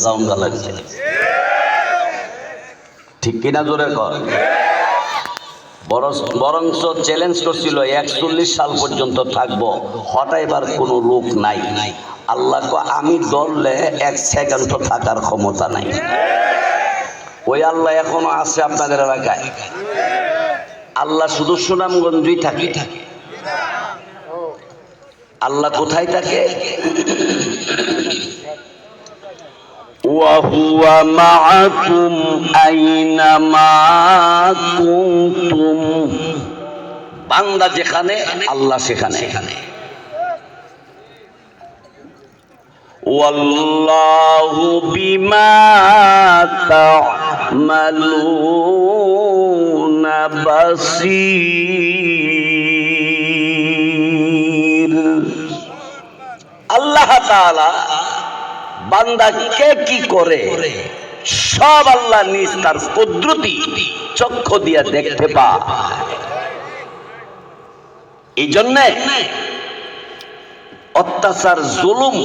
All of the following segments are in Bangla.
জাউঙ্গা লাগছে, ঠিক কিনা জোরে কর। বরঞ্চ চ্যালেঞ্জ করছিল 41 সাল পর্যন্ত থাকবো, হটাইবার কোনো লোক নাই। আল্লাহ আমি ধরলে 1 সেকেন্ড থাকার ক্ষমতা নাই। ওই আল্লাহ এখনো আছে আপনাদের এলাকায়। আল্লাহ শুধু সুনামগঞ্জই থাকে। আল্লাহ কোথায় থাকে? ওয়াহুয়া মাআকুম আইনামা কুনতুম। বান্দা যেখানে আল্লাহ সেখানে। ওয়াল্লাহু বিমা তা'মালুনা বাসীর। আল্লাহ তাআলা বান্দা কে কি করে সব আল্লাহ নিজ তার কুদরতি চক্ষু দিয়া দেখতে পায়। এই জন্য অত্যাচার, জুলুম,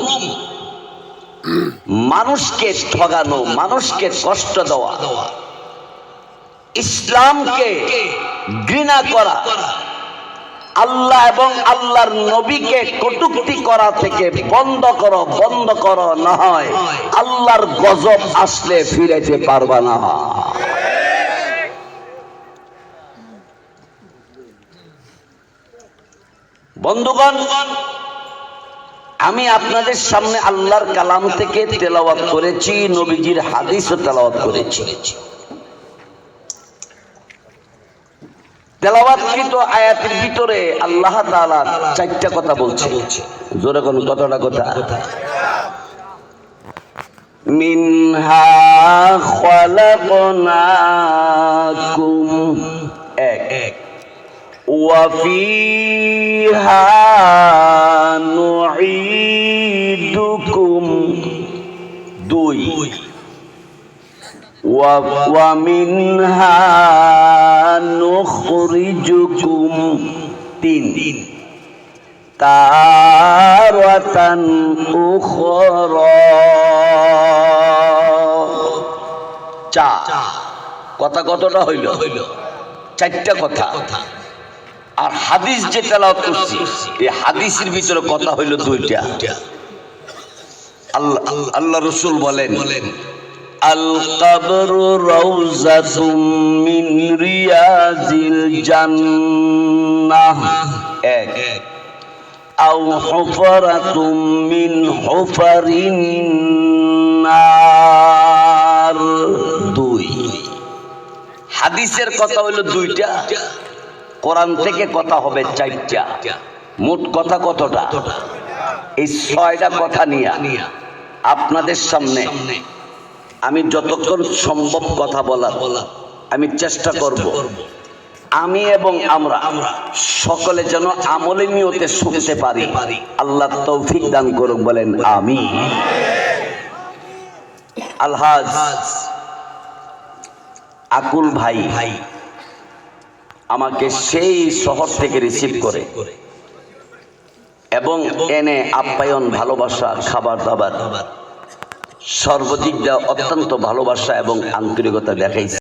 মানুষকে ঠগানো, মানুষকে কষ্ট দেওয়া, ইসলামকে ঘৃণা করা, আল্লাহ এবং আল্লাহর নবীকে কটূক্তি করা থেকে বন্ধ করো, বন্ধ করো, না হয় আল্লাহর গজব আসলে ফিরাইতে পারবা না। বন্ধুগণ, আমি আপনাদের সামনে আল্লাহর কালাম থেকে তেলাওয়াত করেছি, নবীজির হাদিসও তেলাওয়াত করেছি। তেলাওয়াতকৃত আয়াতের ভিতরে আল্লাহ তাআলা 4টা কথা বলছে। জোরে কোন কতটা কথা? মিনহা খালাকনাকুম, এক, ওয়া ফিহা নুঈদুকুম, 2, ওয়া মিনহা নুখরিজুকুম, 3, তারাতান উখরা। 4 কথা কতটা হইল? 4টা কথা। আর হাদিস যে তেলাওয়াত করছি, এই হাদিসের ভিতরে কথা হইল 2টা। আল্লাহ রাসূল বলেন, আল কবরু রাউযাতুম মিন রিয়াজিল জান্নাহ, 1, আও হুফরাতুম মিন হুফারিন নার, 2। হাদিসের কথা হইল 2টা, কোরআন থেকে কথা হবে 4টা। মোট কথা কতটা? এই 6টা কথা নিয়ে আপনাদের সামনে আমি যতক্ষণ সম্ভব কথা বলার আমি চেষ্টা করব। আমি এবং আমরা সকলে যেন আমলে নিয়তে শুনতে পারি। আল্লাহ তৌফিক দান করুক, বলেন আমিন। আলহাজ আকুল ভাই আমাকে সেই শহর থেকে রিসিভ করে এবং এনে আপ্যায়ন, ভালোবাসা, খাবার দাবার সর্বদিক দিয়ে অত্যন্ত ভালোবাসা এবং আন্তরিকতা দেখাইছে।